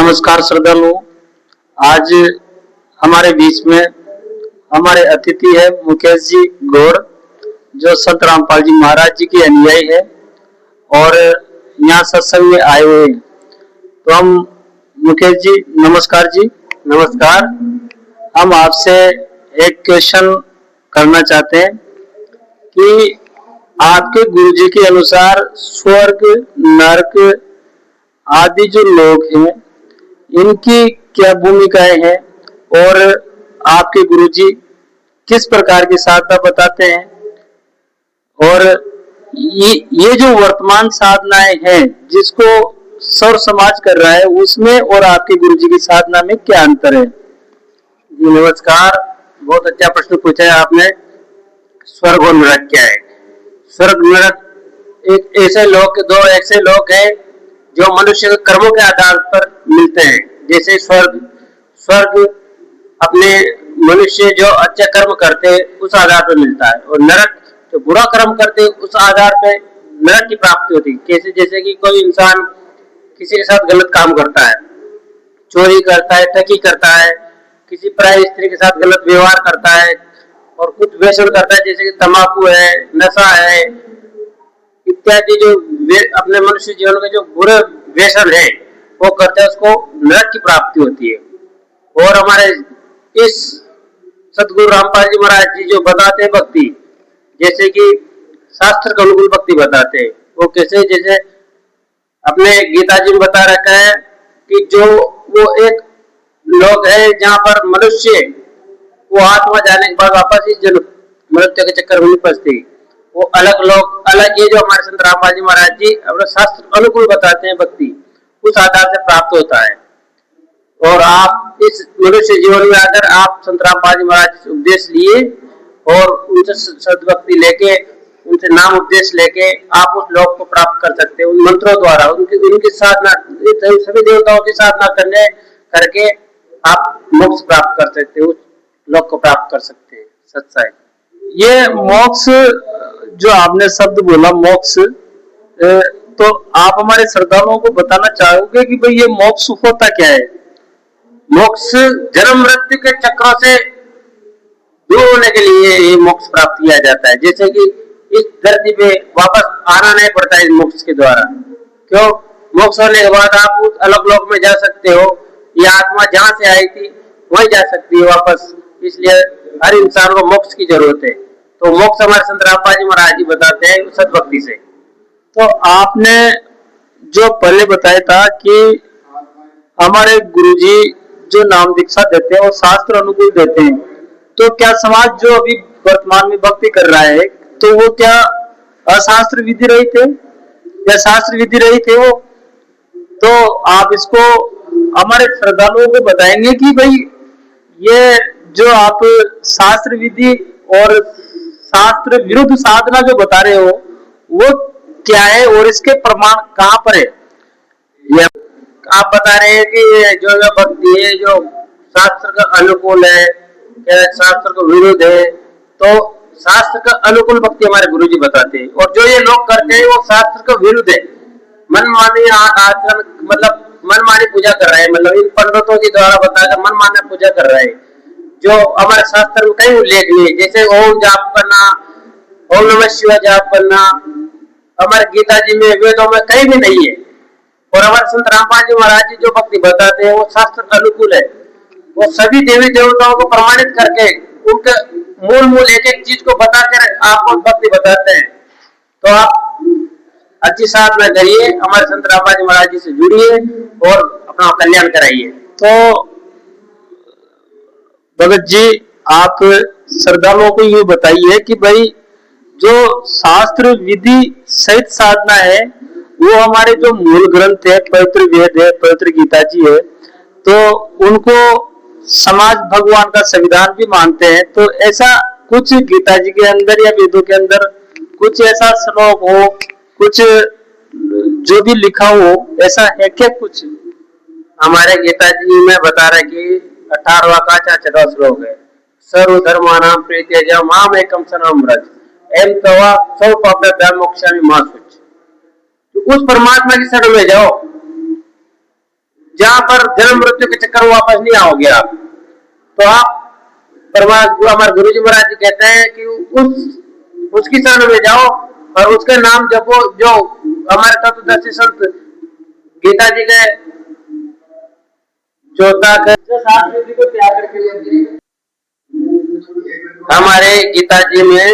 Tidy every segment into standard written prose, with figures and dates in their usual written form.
नमस्कार श्रद्धालु। आज हमारे बीच में हमारे अतिथि है मुकेश जी गौड़, जो संत रामपाल जी महाराज जी के अनुयायी है और यहाँ सत्संग में आए हुए हैं। तो हम मुकेश जी नमस्कार जी। नमस्कार। हम आपसे एक क्वेश्चन करना चाहते हैं कि आपके गुरु जी के अनुसार स्वर्ग नरक आदि जो लोग हैं इनकी क्या भूमिकाएं हैं और आपके गुरुजी किस प्रकार की साधना बताते हैं, और ये जो वर्तमान साधनाएं हैं जिसको सर्व समाज कर रहा है उसमें और आपके गुरुजी की साधना में क्या अंतर है? जी नमस्कार, बहुत अच्छा प्रश्न पूछा है आपने। स्वर्ग और नरक क्या है? स्वर्ग नरक एक ऐसे लोग हैं जो मनुष्य के कर्मों के आधार पर मिलते हैं। जैसे स्वर्ग अपने मनुष्य जो अच्छे कर्म करते हैं उस आधार पर मिलता है, और नरक जो बुरा कर्म करते हैं उस आधार पर नरक की प्राप्ति होती है। कैसे? जैसे कि कोई इंसान किसी के साथ गलत काम करता है, चोरी करता है, ठगी करता है, किसी पराई स्त्री के साथ गलत व्यवहार करता है और कुछ व्यसन करता है, जैसे कि तंबाकू है, नशा है इत्यादि, जो अपने मनुष्य जीवन के जो बुरे व्यसन है वो करते हैं, उसको नरक की प्राप्ति होती है। और हमारे इस सतगुरु रामपाल जी महाराज जी जो बताते हैं भक्ति, जैसे कि शास्त्र के अनुकूल भक्ति बताते हैं, वो कैसे? जैसे अपने गीता जी में बता रखा है कि जो वो एक लोग है जहाँ पर मनुष्य वो आत्मा जाने के बाद वापस इस जन्म मृत्यु के चक्कर में नहीं फंसती, वो अलग लोग अलग, ये जो हमारे संत रामपाल जी महाराज जी अपने शास्त्र अनुकूल बताते हैं भक्ति, उस आधार से प्राप्त होता है। और आप इस मनुष्य जीवन में आकर आप संत रामपाल जी महाराज से उपदेश लिए और उनसे सद्भक्ति लेके, उनसे नाम उपदेश लेके आप उस लोक को प्राप्त कर सकते हैं। उन मंत्रों द्वारा उनकी साधना, सभी देवताओं की साधना करके आप मोक्ष प्राप्त कर सकते हैं, उस लोक को प्राप्त कर सकते हैं। सच्चाई ये मोक्ष जो आपने शब्द बोला मोक्ष, तो आप हमारे श्रद्धालुओं को बताना चाहोगे कि भाई ये मोक्ष होता क्या है? मोक्ष जन्म मृत्यु के चक्रों से दूर होने के लिए ये मोक्ष प्राप्त किया जाता है। जैसे कि इस धरती पे वापस आना नहीं पड़ता है मोक्ष के द्वारा। क्यों? मोक्ष होने के बाद आप उस अलग लोक में जा सकते हो, ये आत्मा जहां से आई थी वहीं जा सकती है वापस। इसलिए हर इंसान को मोक्ष की जरूरत है। तो मोक्ष हमारे संत रामपाल जी महाराज जी बताते हैं सद्भक्ति से। तो आपने जो पहले बताया था कि हमारे गुरुजी जो नाम दीक्षा देते हैं वो शास्त्र अनुकूल देते हैं, तो क्या समाज जो अभी वर्तमान में भक्ति कर रहा है तो वो क्या अशास्त्र विधि रहित है या शास्त्र विधि रहित है वो? तो आप इसको हमारे श्रद्धालुओं को बताएंगे कि भाई ये जो आप शास्त्र विधि और शास्त्र विरुद्ध साधना जो बता रहे हो वो क्या है और इसके प्रमाण कहाँ पर है? ये आप बता रहे हैं कि जो भक्ति है जो शास्त्र का अनुकूल है या शास्त्र का विरुद्ध है, तो शास्त्र का अनुकूल भक्ति हमारे गुरुजी बताते हैं, और जो ये लोग करते हैं वो शास्त्र का विरुद्ध है। मनमानी आचरण, मतलब मनमानी पूजा कर रहे हैं, मतलब इन पंडितों के द्वारा बताकर मनमाना पूजा कर रहे हैं, जो हमारे शास्त्र में कहीं उल्लेख नहीं है। जैसे ओम जाप करना, ओम नमः शिवाय जाप करना हमारे गीता जी में, वेदों में कहीं भी नहीं है। और हमारे संत रामपाल जी महाराज जी जो भक्ति बताते हैं वो शास्त्र अनुकूल है। वो सभी देवी देवताओं को प्रमाणित करके उनके मूल एक एक चीज को बताकर आपको भक्ति बताते हैं। तो आप अच्छी साधना करिए, हमारे संत रामपाल जी महाराज जी से जुड़िए और अपना कल्याण कराइए। तो भगत जी आप श्रद्धालुओं को ये बताइए कि भाई जो शास्त्र विधि सहित साधना है वो हमारे जो मूल ग्रंथ है, पवित्र वेद है, पवित्र गीता जी है, तो उनको समाज भगवान का संविधान भी मानते हैं। तो ऐसा कुछ गीता जी के अंदर या वेदों के अंदर कुछ ऐसा श्लोक हो, कुछ जो भी लिखा हो, ऐसा है क्या कुछ? हमारे गीता जी में बता रहे कि 18वां का 4वां श्लोक है, सर्वधर्मानां परित्यज्य माम एकम शरणं व्रज एम तवा सौ पापेभ्यः मोक्षामि मा शुच। उस परमात्मा की शरण में जाओ जहां पर जन्म मृत्यु के चक्कर में वापस नहीं आओगे आप। तो आप परमात्मा हमारे गुरु जी महाराज जी कहते हैं कि उसकी शरण में जाओ और उसके नाम जपो, जो हमारे तत्वदर्शी संत गीता जी के चौथा जो सात विधि को त्याग करके हमारे गीता जी में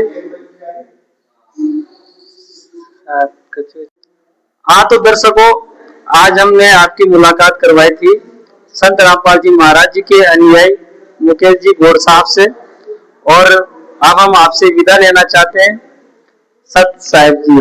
हाँ, तो दर्शकों, आज हमने आपकी मुलाकात करवाई थी संत रामपाल जी महाराज जी के अनुयायी मुकेश जी गौड़ साहब से, और अब हम आपसे विदा लेना चाहते हैं। सत साहिब जी।